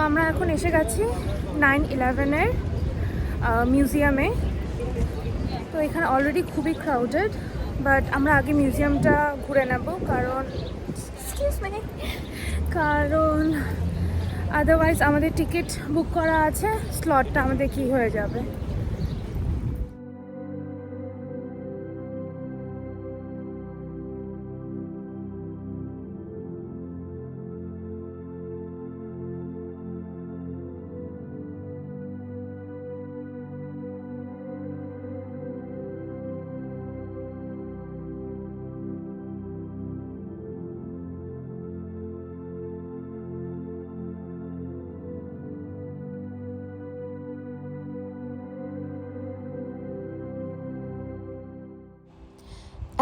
আমরা এখন এসে গেছি 9/11-এর মিউজিয়ামে। তো এখানে অলরেডি খুবই ক্রাউডেড, বাট আমরা আগে মিউজিয়ামটা ঘুরে নেব, কারণ আদারওয়াইজ আমাদের টিকিট বুক করা আছে, স্লটটা আমাদের কি হয়ে যাবে।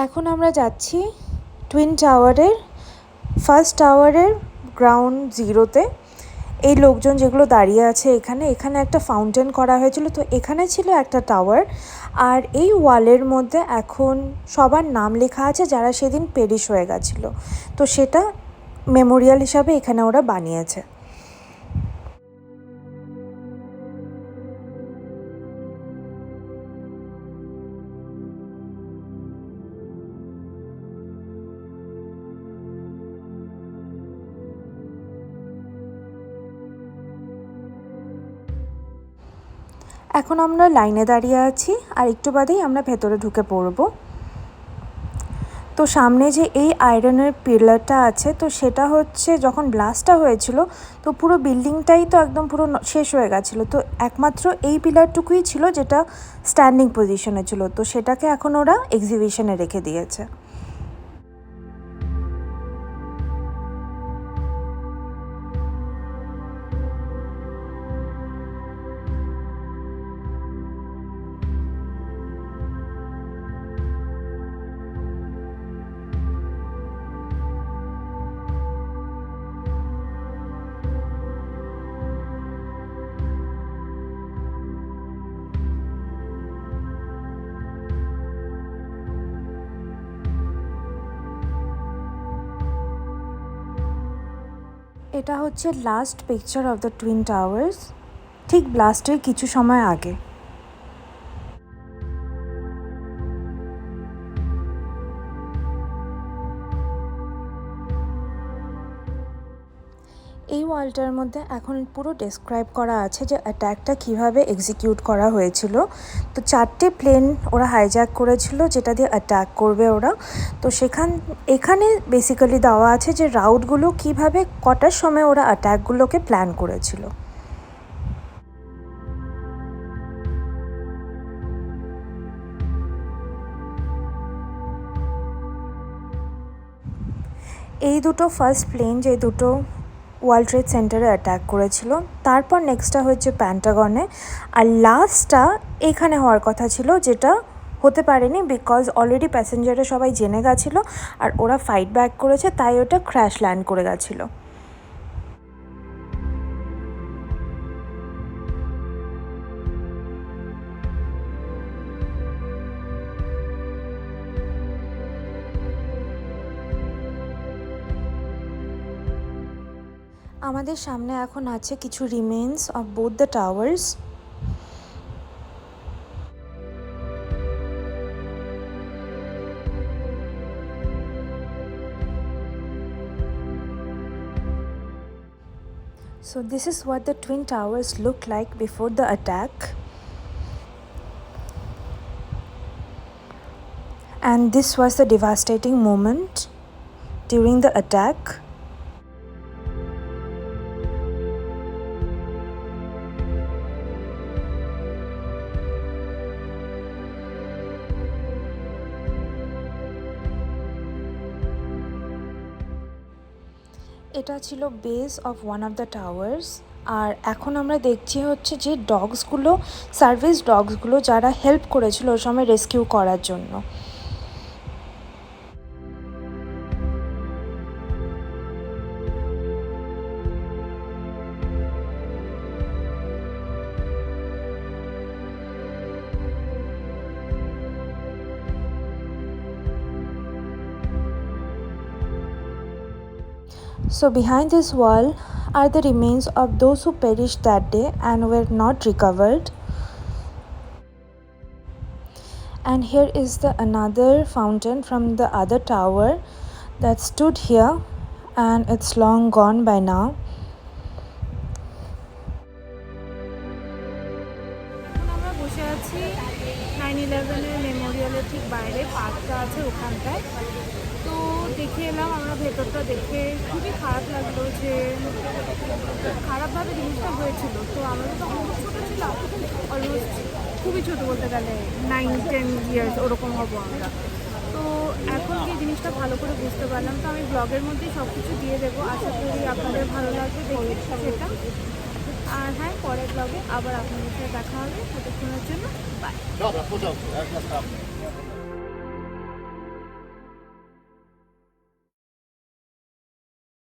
এখন আমরা যাচ্ছি টুইন টাওয়ারের ফার্স্ট টাওয়ারের গ্রাউন্ড জিরোতে। এই লোকজন যেগুলো দাঁড়িয়ে আছে এখানে একটা ফাউন্টেন করা হয়েছিল, তো এখানে ছিল একটা টাওয়ার। আর এই ওয়ালের মধ্যে এখন সবার নাম লেখা আছে যারা সেদিন পেরিশ হয়ে গেছিলো, তো সেটা মেমোরিয়াল হিসাবে এখানে ওরা বানিয়েছে। এখন আমরা লাইনে দাঁড়িয়ে আছি, আর একটু বাদেই আমরা ভেতরে ঢুকে পড়ব। তো সামনে যে এই আয়রনের পিলারটা আছে, তো সেটা হচ্ছে যখন ব্লাস্টটা হয়েছিল তো পুরো বিল্ডিংটাই তো একদম পুরো শেষ হয়ে গেছিলো, তো একমাত্র এই পিলারটুকুই ছিল যেটা স্ট্যান্ডিং পজিশনে ছিল, তো সেটাকে এখন ওরা এক্সিবিশনে রেখে দিয়েছে। এটা হচ্ছে last picture of the twin towers, ঠিক ব্লাস্টের কিছু সময় আগে। এই ওয়ালটার মধ্যে এখন পুরো ডেসক্রাইব করা আছে যে অ্যাট্যাকটা কিভাবে এক্সিকিউট করা হয়েছিল। তো 4টে প্লেন ওরা হাইজ্যাক করেছিল যেটা দিয়ে অ্যাট্যাক করবে ওরা। তো এখানে বেসিক্যালি দেওয়া আছে যে রাউটগুলো কিভাবে কটার সময় ওরা অ্যাট্যাকগুলোকে প্ল্যান করেছিল। এই দুটো ফার্স্ট প্লেন যে দুটো ওয়ার্ল্ড ট্রেড সেন্টারে অ্যাট্যাক করেছিল, তারপর নেক্সটটা হচ্ছে প্যান্টাগনে, আর লাস্টটা এখানে হওয়ার কথা ছিল যেটা হতে পারেনি বিকজ অলরেডি প্যাসেঞ্জাররা সবাই জেনে গেছিলো আর ওরা ফাইট ব্যাক করেছে, তাই ওটা ক্র্যাশ ল্যান্ড করে গেছিলো। আমাদের সামনে এখন আছে কিছু remains of both the towers. So this is what the twin towers looked like before the attack. And this was the devastating moment during the attack. এটা ছিল base of one of the towers. আর এখন আমরা দেখছি হচ্ছে যে ডগসগুলো, service ডগসগুলো যারা help করেছিল ওই সময় রেস্কিউ করার জন্য। So behind this wall are the remains of those who perished that day and were not recovered. And here is the another fountain from the other tower that stood here, and it's long gone by now. এখন আমরা বসে আছি 9/11-এর মেমোরিয়ালের ঠিক বাইরে, পার্কটা আছে ওখানটায়। তো দেখে এলাম আমরা, ভেতরটা দেখে খুবই খারাপ লাগলো যে খারাপভাবে জিনিসটা হয়েছিল। তো আমরা তো তখন খুব ছোটো ছিলাম, অলমোস্ট খুবই ছোটো বলতে গেলে 9-10 ইয়ার্স ওরকম হবো আমরা। তো এখন গিয়ে জিনিসটা ভালো করে বুঝতে পারলাম। তো আমি ব্লগের মধ্যেই সব কিছু দিয়ে দেবো, আশা করি আপনাদের ভালো লাগবে দেখে সেটা। আর হ্যাঁ, পরের ব্লগে আবার আপনাদের সাথে দেখা হবে। ততক্ষণের জন্য বাই।